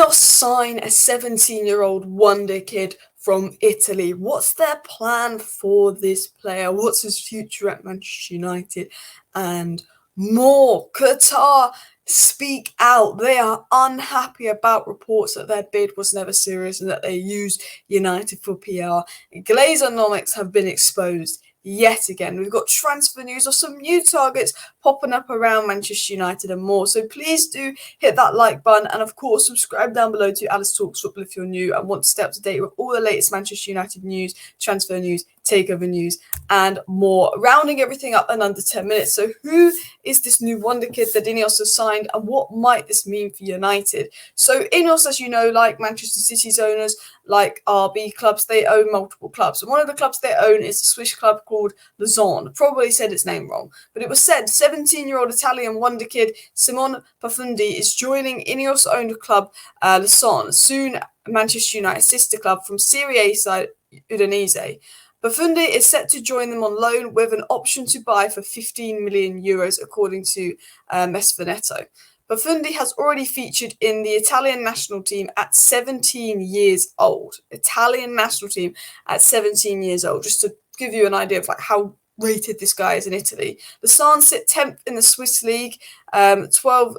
INEOS sign a 17-year-old wonder kid from Italy. What's their plan for this player? What's his future at Manchester United? And more. Qatar speak out. They are unhappy about reports that their bid was never serious and that they used United for PR. Glazernomics have been exposed yet again. We've got transfer news of some new targets popping up around Manchester United and more. So please do hit that like button and of course subscribe down below to Alice Talks Football if you're new and want to stay up to date with all the latest Manchester United news, transfer news, takeover news and more. Rounding everything up in under 10 minutes. So who is this new wonder kid that INEOS has signed and what might this mean for United? So INEOS, as you know, like Manchester City's owners, like RB clubs, they own multiple clubs. And one of the clubs they own is a Swiss club called Lausanne. Probably said its name wrong, but it was said 17-year-old Italian wonder kid Simon Pafundi is joining INEOS-owned club Lausanne, soon Manchester United's sister club from Serie A side Udinese. Pafundi is set to join them on loan with an option to buy for 15 million euros, according to Mesveneto. Pafundi has already featured in the Italian national team at 17 years old. Italian national team at 17 years old, just to give you an idea of like how rated this guy is in Italy. The Suns sit 10th in the Swiss league, 12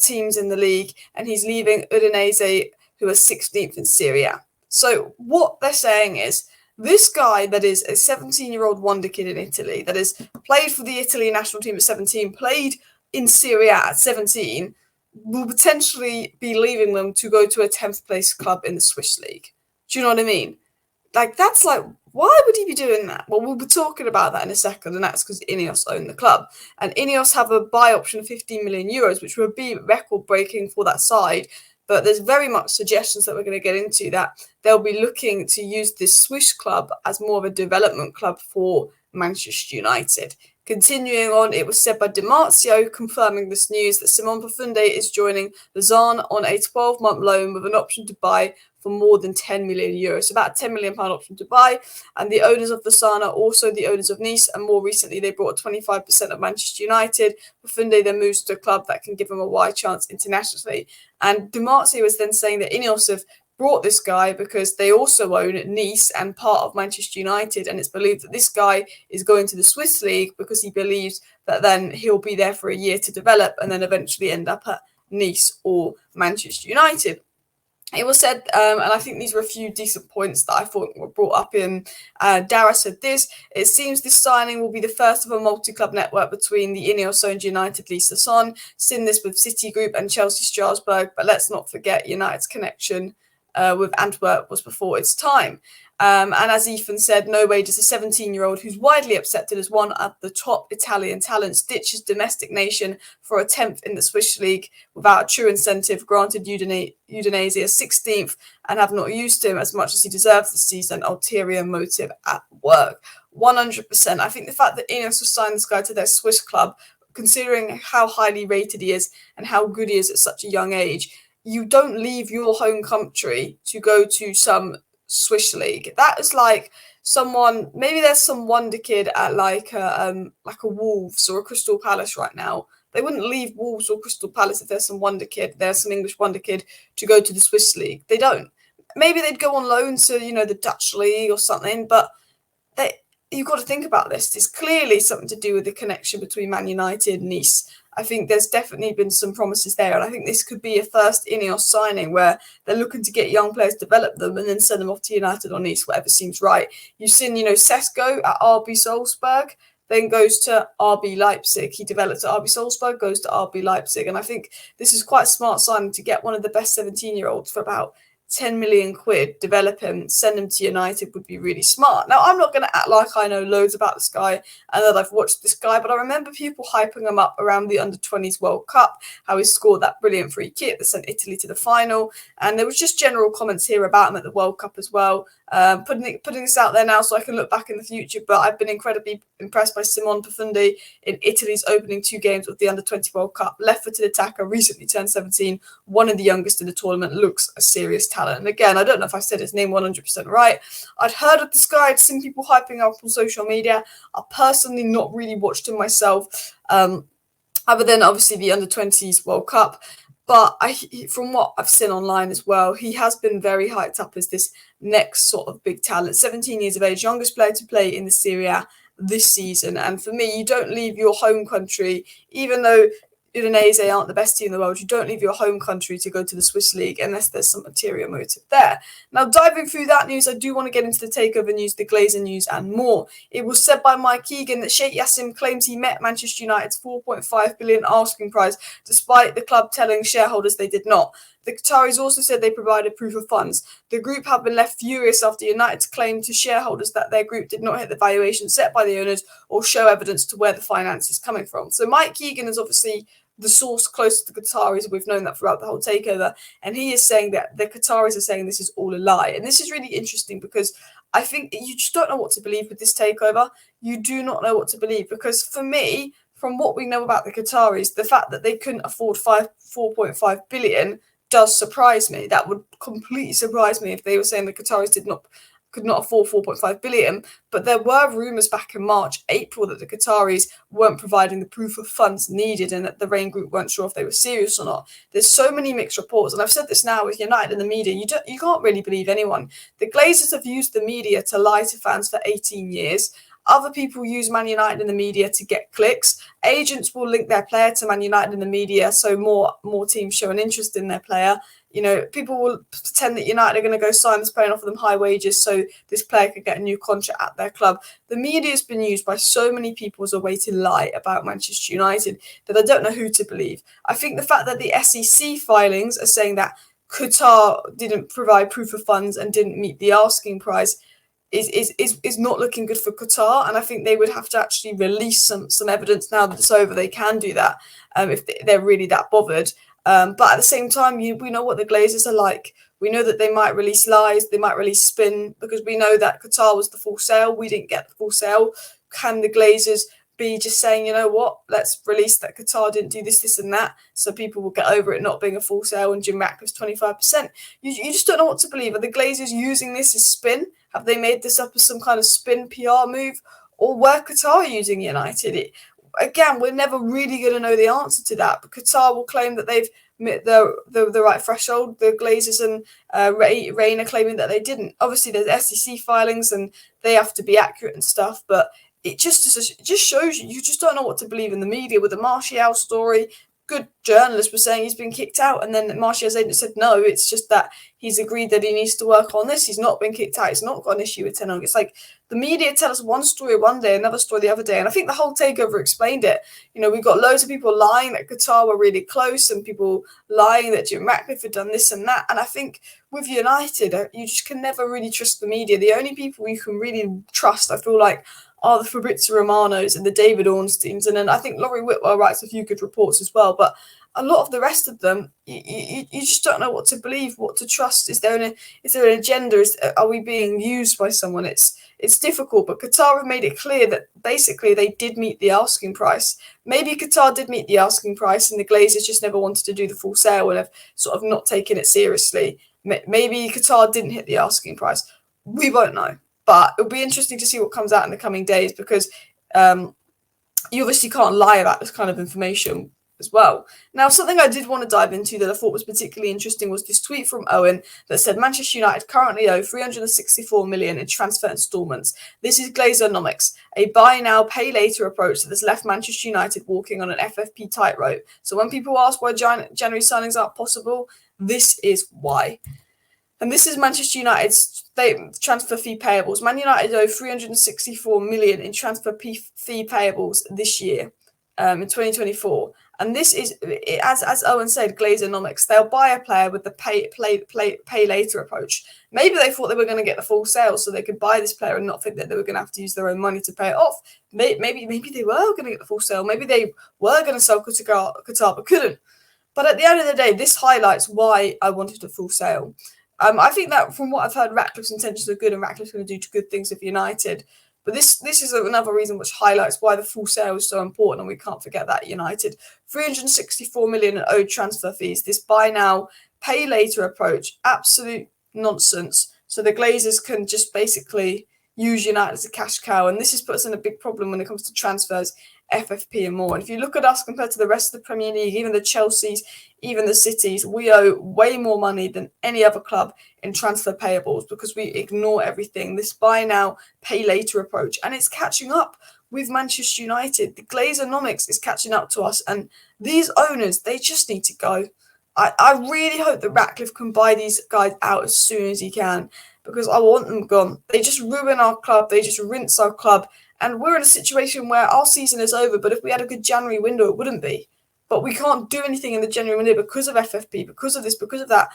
teams in the league, and he's leaving Udinese, who are 16th in Serie A. So what they're saying is, this guy that is a 17-year-old wonder kid in Italy, that has played for the Italy national team at 17, played in Serie A at 17, will potentially be leaving them to go to a 10th place club in the Swiss league. Do you know what I mean? Like, that's like, why would he be doing that? Well, we'll be talking about that in a second, and that's because INEOS own the club. And INEOS have a buy option of 15 million euros, which would be record-breaking for that side. But there's very much suggestions that we're going to get into that they'll be looking to use this Swiss club as more of a development club for Manchester United. Continuing on, it was said by Di Marzio, confirming this news, that Simon Pafundi is joining Lausanne on a 12-month loan with an option to buy for more than 10 million euros. So about a £10 million option to buy. And the owners of Lausanne are also the owners of Nice. And more recently, they bought 25% of Manchester United. Pafundi then moves to a club that can give him a wide chance internationally. And Di Marzio was then saying that INEOS have brought this guy because they also own Nice and part of Manchester United, and it's believed that this guy is going to the Swiss league because he believes that then he'll be there for a year to develop and then eventually end up at Nice or Manchester United. It was said, and I think these were a few decent points that I thought were brought up in. Dara said this: it seems this signing will be the first of a multi-club network between the INEOS-owned United Lausanne, seen this with City Group and Chelsea Strasbourg, but let's not forget United's connection with Antwerp was before its time. And as Ethan said, no way does a 17-year-old who's widely accepted as one of the top Italian talents ditch his domestic nation for a 10th in the Swiss league without a true incentive, granted Udinese a 16th and have not used him as much as he deserves this season. Ulterior motive at work. 100%. I think the fact that INEOS will sign this guy to their Swiss club, considering how highly rated he is and how good he is at such a young age, you don't leave your home country to go to some Swiss league. That is like someone, maybe there's some wonder kid at like a Wolves or a Crystal Palace right now. They wouldn't leave Wolves or Crystal Palace if there's some wonder kid, there's some English wonder kid to go to the Swiss league. They don't. Maybe they'd go on loan to, the Dutch league or something, but you've got to think about this. There's clearly something to do with the connection between Man United and Nice. I think there's definitely been some promises there. And I think this could be a first INEOS signing where they're looking to get young players, develop them, and then send them off to United or Nice, whatever seems right. You've seen, Sesko at RB Salzburg, then goes to RB Leipzig. He develops at RB Salzburg, goes to RB Leipzig. And I think this is quite a smart signing to get one of the best 17-year-olds for about 10 million quid, develop him, send him to United would be really smart. Now, I'm not going to act like I know loads about this guy and that I've watched this guy, but I remember people hyping him up around the Under-20s World Cup, how he scored that brilliant free kick that sent Italy to the final. And there was just general comments here about him at the World Cup as well. Putting this out there now so I can look back in the future, but I've been incredibly impressed by Simon Pafundi in Italy's opening 2 games of the Under-20 World Cup. Left-footed attacker, recently turned 17, one of the youngest in the tournament, looks a serious talent. And again, I don't know if I said his name 100% right. I'd heard of this guy, I'd seen people hyping up on social media. I personally not really watched him myself, other than obviously the Under-20s World Cup. But from what I've seen online as well, he has been very hyped up as this next sort of big talent. 17 years of age, youngest player to play in the Serie A this season. And for me, you don't leave your home country, even though Udinese aren't the best team in the world, you don't leave your home country to go to the Swiss League unless there's some ulterior motive there. Now, diving through that news, I do want to get into the takeover news, the Glazer news, and more. It was said by Mike Keegan that Sheikh Yassim claims he met Manchester United's 4.5 billion asking price, despite the club telling shareholders they did not. The Qataris also said they provided proof of funds. The group have been left furious after United's claim to shareholders that their group did not hit the valuation set by the owners or show evidence to where the finance is coming from. So Mike Keegan is obviously the source close to the Qataris. We've known that throughout the whole takeover. And he is saying that the Qataris are saying this is all a lie. And this is really interesting because I think you just don't know what to believe with this takeover. You do not know what to believe because for me, from what we know about the Qataris, the fact that they couldn't afford 4.5 billion does surprise me. That would completely surprise me if they were saying the Qataris could not afford 4.5 billion. But there were rumours back in March, April that the Qataris weren't providing the proof of funds needed and that the Rain Group weren't sure if they were serious or not. There's so many mixed reports, and I've said this now with United and the media. You can't really believe anyone. The Glazers have used the media to lie to fans for 18 years. Other people use Man United in the media to get clicks. Agents will link their player to Man United in the media, so more teams show an interest in their player. You know, people will pretend that United are going to go sign this player and offer them high wages so this player could get a new contract at their club. The media has been used by so many people as a way to lie about Manchester United that I don't know who to believe. I think the fact that the SEC filings are saying that Qatar didn't provide proof of funds and didn't meet the asking price is not looking good for Qatar, and I think they would have to actually release some evidence now that it's over. They can do that if they're really that bothered. But at the same time, we know what the Glazers are like. We know that they might release lies, they might release spin, because we know that Qatar was the full sale. We didn't get the full sale. Can the Glazers be just saying, you know what, let's release that Qatar didn't do this, this and that, so people will get over it not being a full sale and Jim Ratcliffe's 25%. You just don't know what to believe. Are the Glazers using this as spin? Have they made this up as some kind of spin PR move? Or were Qatar using United? Again, we're never really going to know the answer to that, but Qatar will claim that they've met the right threshold. The Glazers and Rain are claiming that they didn't. Obviously, there's SEC filings and they have to be accurate and stuff, but it just shows you just don't know what to believe in the media. With the Martial story, good journalists were saying he's been kicked out, and then Martial's agent said no, it's just that he's agreed that he needs to work on this. He's not been kicked out. He's not got an issue with Ten Hag. It's like the media tell us one story one day, another story the other day, and I think the whole takeover explained it. You know, we've got loads of people lying that Qatar were really close, and people lying that Jim Ratcliffe had done this and that. And I think with United, you just can never really trust the media. The only people you can really trust, I feel like, are the Fabrizio Romanos and the David Ornsteins. And then I think Laurie Whitwell writes a few good reports as well. But a lot of the rest of them, you just don't know what to believe, what to trust. Is there an agenda? Are we being used by someone? It's difficult, but Qatar have made it clear that basically they did meet the asking price. Maybe Qatar did meet the asking price and the Glazers just never wanted to do the full sale and have sort of not taken it seriously. Maybe Qatar didn't hit the asking price. We won't know. But it'll be interesting to see what comes out in the coming days, because you obviously can't lie about this kind of information as well. Now, something I did want to dive into that I thought was particularly interesting was this tweet from Owen that said Manchester United currently owe 364 million in transfer instalments. This is Glazernomics, a buy now, pay later approach that has left Manchester United walking on an FFP tightrope. So when people ask why January signings aren't possible, this is why. And this is Manchester United's transfer fee payables. Man United owe 364 million in transfer fee payables this year, in 2024. And this is, as Owen said, Glazernomics. They'll buy a player with the pay later approach. Maybe they thought they were going to get the full sale so they could buy this player and not think that they were going to have to use their own money to pay it off. Maybe they were going to get the full sale. Maybe they were going to sell Qatar but couldn't. But at the end of the day, this highlights why I wanted a full sale. I think that from what I've heard, Ratcliffe's intentions are good and Ratcliffe's going to do good things with United. But this is another reason which highlights why the full sale is so important, and we can't forget that. United, 364 million in owed transfer fees. This buy now, pay later approach, absolute nonsense. So the Glazers can just basically use United as a cash cow, and this has put us in a big problem when it comes to transfers FFP and more. And if you look at us compared to the rest of the Premier League, even the Chelseas, even the Cities, we owe way more money than any other club in transfer payables because we ignore everything. This buy now, pay later approach, and it's catching up with Manchester United. The Glazernomics is catching up to us, and these owners, they just need to go. I really hope that Ratcliffe can buy these guys out as soon as he can, because I want them gone. They just ruin our club. They just rinse our club. And we're in a situation where our season is over, but if we had a good January window, it wouldn't be. But we can't do anything in the January window because of FFP, because of this, because of that.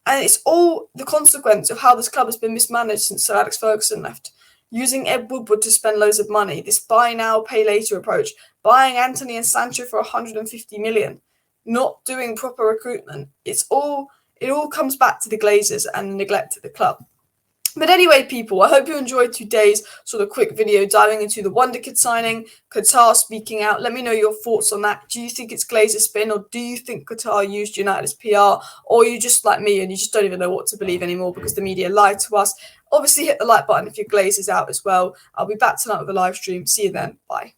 And it's all the consequence of how this club has been mismanaged since Sir Alex Ferguson left. Using Ed Woodward to spend loads of money, this buy now, pay later approach, buying Anthony and Sancho for 150 million, not doing proper recruitment. It all comes back to the Glazers and the neglect of the club. But anyway, people, I hope you enjoyed today's sort of quick video diving into the wonderkid signing, Qatar speaking out. Let me know your thoughts on that. Do you think it's Glazer spin, or do you think Qatar used United as PR, or are you just like me and you just don't even know what to believe anymore because the media lied to us? Obviously, hit the like button if your Glazer's out as well. I'll be back tonight with a live stream. See you then. Bye.